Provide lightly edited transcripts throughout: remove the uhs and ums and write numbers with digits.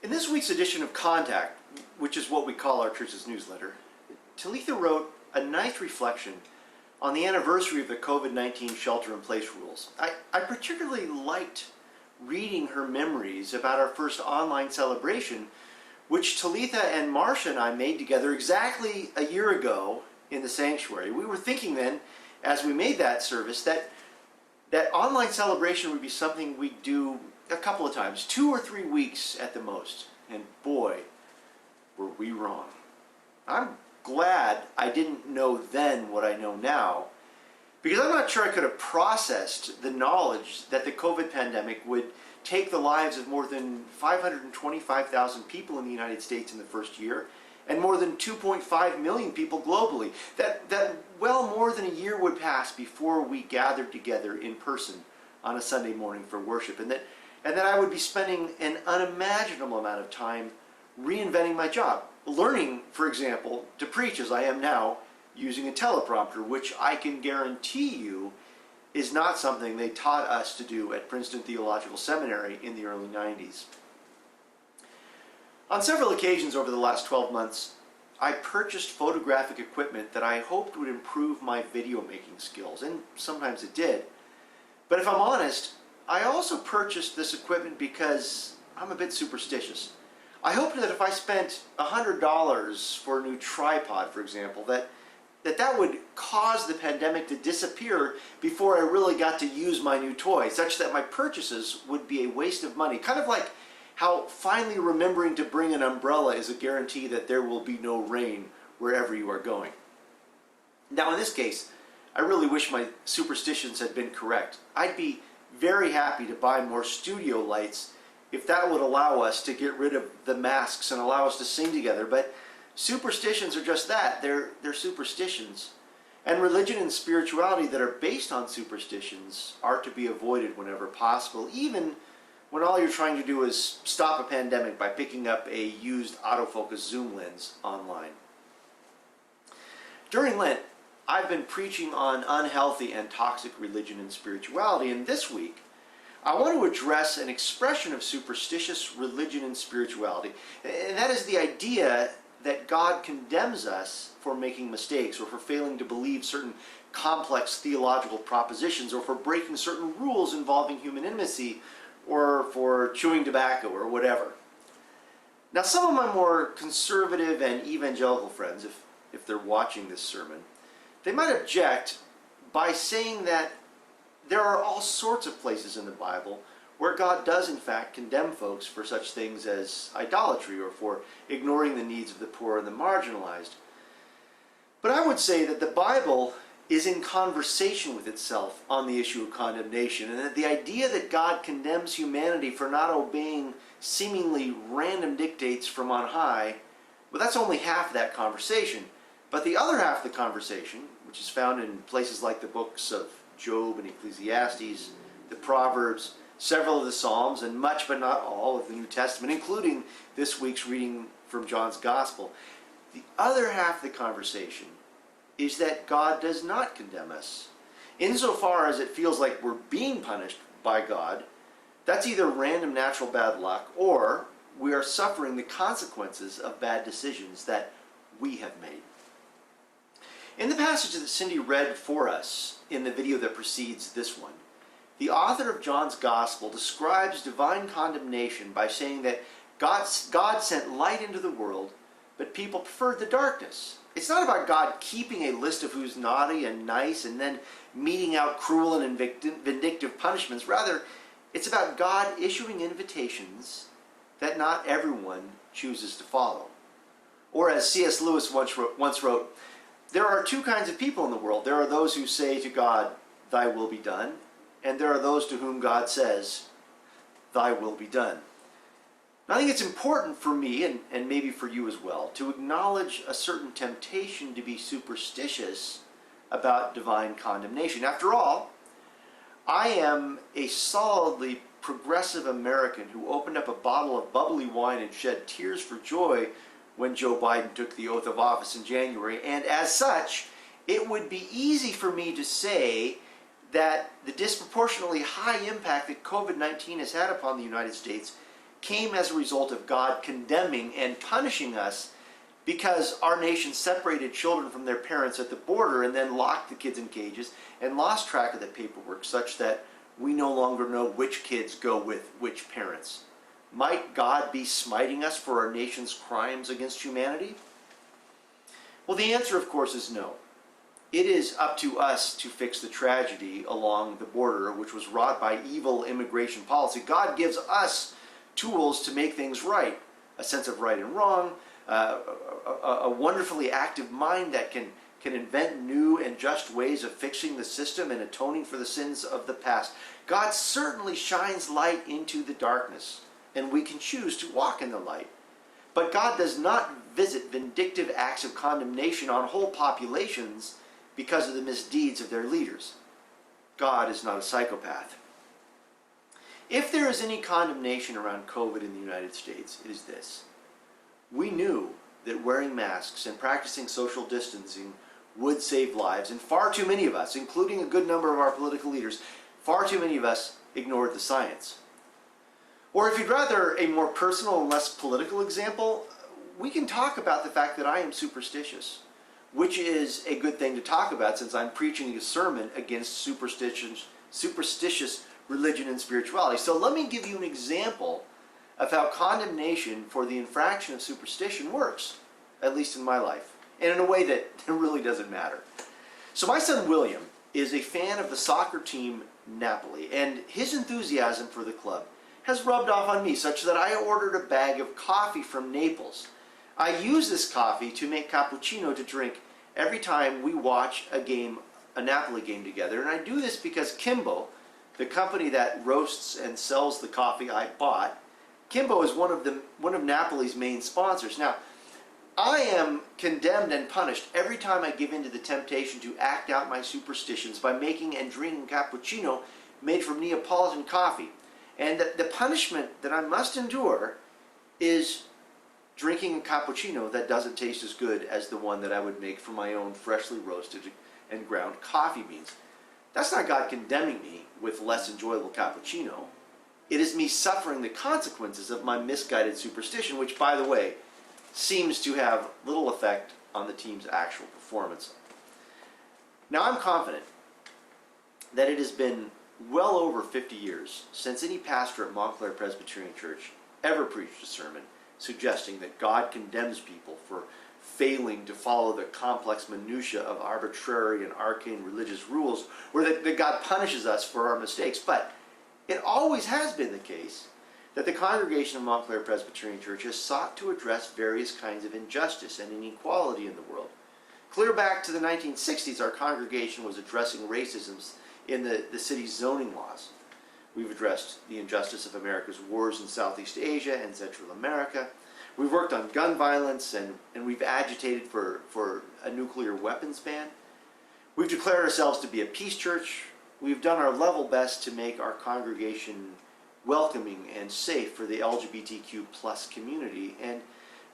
In this week's edition of Contact, which is what we call our church's newsletter, Talitha wrote a nice reflection on the anniversary of the COVID-19 shelter-in-place rules. I particularly liked reading her memories about our first online celebration, which Talitha and Marcia and I made together exactly a year ago in the sanctuary. We were thinking then, as we made that service, that online celebration would be something we'd do a couple of times, 2 or 3 weeks at the most. And boy, were we wrong. I'm glad I didn't know then what I know now, because I'm not sure I could have processed the knowledge that the COVID pandemic would take the lives of more than 525,000 people in the United States in the first year, and more than 2.5 million people globally. That well more than a year would pass before we gathered together in person on a Sunday morning for worship, and that I would be spending an unimaginable amount of time reinventing my job. Learning, for example, to preach as I am now, using a teleprompter, which I can guarantee you is not something they taught us to do at Princeton Theological Seminary in the early 90s. On several occasions over the last 12 months, I purchased photographic equipment that I hoped would improve my video making skills, and sometimes it did. But if I'm honest, I also purchased this equipment because I'm a bit superstitious. I hoped that if I spent $100 for a new tripod, for example, that would cause the pandemic to disappear before I really got to use my new toy, such that my purchases would be a waste of money. Kind of like how finally remembering to bring an umbrella is a guarantee that there will be no rain wherever you are going. Now in this case, I really wish my superstitions had been correct. I'd be very happy to buy more studio lights if that would allow us to get rid of the masks and allow us to sing together, but superstitions are just that. They're superstitions. And religion and spirituality that are based on superstitions are to be avoided whenever possible, even when all you're trying to do is stop a pandemic by picking up a used autofocus zoom lens online. During Lent, I've been preaching on unhealthy and toxic religion and spirituality, and this week I want to address an expression of superstitious religion and spirituality, and that is the idea that God condemns us for making mistakes, or for failing to believe certain complex theological propositions, or for breaking certain rules involving human intimacy, or for chewing tobacco, or whatever. Now, some of my more conservative and evangelical friends, if they're watching this sermon, they might object by saying that there are all sorts of places in the Bible where God does in fact condemn folks for such things as idolatry, or for ignoring the needs of the poor and the marginalized. But I would say that the Bible is in conversation with itself on the issue of condemnation, and that the idea that God condemns humanity for not obeying seemingly random dictates from on high, well, that's only half of that conversation. But the other half of the conversation, which is found in places like the books of Job and Ecclesiastes, the Proverbs, several of the Psalms, and much but not all of the New Testament, including this week's reading from John's Gospel, the other half of the conversation is that God does not condemn us. Insofar as it feels like we're being punished by God, that's either random natural bad luck, or we are suffering the consequences of bad decisions that we have made. In the passage that Cindy read for us in the video that precedes this one, the author of John's Gospel describes divine condemnation by saying that God sent light into the world, but people preferred the darkness. It's not about God keeping a list of who's naughty and nice and then meting out cruel and vindictive punishments. Rather, it's about God issuing invitations that not everyone chooses to follow. Or as C.S. Lewis once wrote, there are two kinds of people in the world. There are those who say to God, "Thy will be done," and there are those to whom God says, "Thy will be done." Now, I think it's important for me, and maybe for you as well, to acknowledge a certain temptation to be superstitious about divine condemnation. After all, I am a solidly progressive American who opened up a bottle of bubbly wine and shed tears for joy when Joe Biden took the oath of office in January, and as such, it would be easy for me to say that the disproportionately high impact that COVID-19 has had upon the United States came as a result of God condemning and punishing us because our nation separated children from their parents at the border and then locked the kids in cages and lost track of the paperwork such that we no longer know which kids go with which parents. Might God be smiting us for our nation's crimes against humanity? Well, the answer, of course, is no. It is up to us to fix the tragedy along the border, which was wrought by evil immigration policy. God gives us tools to make things right, a sense of right and wrong, a wonderfully active mind that can invent new and just ways of fixing the system and atoning for the sins of the past. God certainly shines light into the darkness, and we can choose to walk in the light. But God does not visit vindictive acts of condemnation on whole populations because of the misdeeds of their leaders. God is not a psychopath. If there is any condemnation around COVID in the United States, it is this. We knew that wearing masks and practicing social distancing would save lives, and far too many of us, including a good number of our political leaders, far too many of us ignored the science. Or if you'd rather a more personal and less political example, we can talk about the fact that I am superstitious, which is a good thing to talk about since I'm preaching a sermon against superstitious religion and spirituality. So let me give you an example of how condemnation for the infraction of superstition works, at least in my life, and in a way that really doesn't matter. So my son William is a fan of the soccer team Napoli, and his enthusiasm for the club has rubbed off on me such that I ordered a bag of coffee from Naples. I use this coffee to make cappuccino to drink every time we watch a Napoli game together, and I do this because Kimbo, the company that roasts and sells the coffee I bought, Kimbo is one of Napoli's main sponsors. Now, I am condemned and punished every time I give in to the temptation to act out my superstitions by making and drinking cappuccino made from Neapolitan coffee. And the punishment that I must endure is drinking a cappuccino that doesn't taste as good as the one that I would make from my own freshly roasted and ground coffee beans. That's not God condemning me with less enjoyable cappuccino. It is me suffering the consequences of my misguided superstition, which, by the way, seems to have little effect on the team's actual performance. Now, I'm confident that it has been well over 50 years since any pastor at Montclair Presbyterian Church ever preached a sermon suggesting that God condemns people for failing to follow the complex minutiae of arbitrary and arcane religious rules, or that God punishes us for our mistakes. But it always has been the case that the congregation of Montclair Presbyterian Church has sought to address various kinds of injustice and inequality in the world. Clear back to the 1960s, our congregation was addressing racism in the city's zoning laws. We've addressed the injustice of America's wars in Southeast Asia and Central America. We've worked on gun violence, and we've agitated for a nuclear weapons ban. We've declared ourselves to be a peace church. We've done our level best to make our congregation welcoming and safe for the LGBTQ plus community. And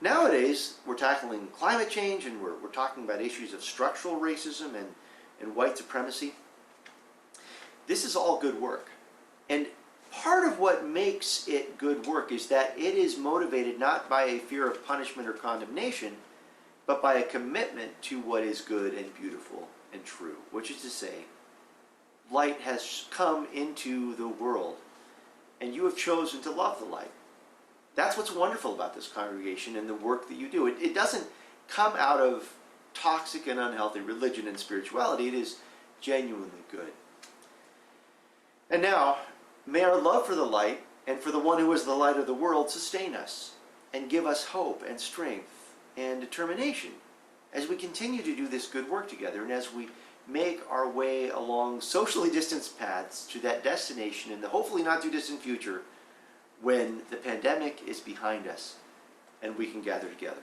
nowadays, we're tackling climate change, and we're talking about issues of structural racism and white supremacy. This is all good work. And part of what makes it good work is that it is motivated not by a fear of punishment or condemnation, but by a commitment to what is good and beautiful and true, which is to say, light has come into the world, and you have chosen to love the light. That's what's wonderful about this congregation and the work that you do. It doesn't come out of toxic and unhealthy religion and spirituality. It is genuinely good. And now, may our love for the light and for the one who is the light of the world sustain us and give us hope and strength and determination as we continue to do this good work together, and as we make our way along socially distanced paths to that destination in the hopefully not too distant future when the pandemic is behind us and we can gather together.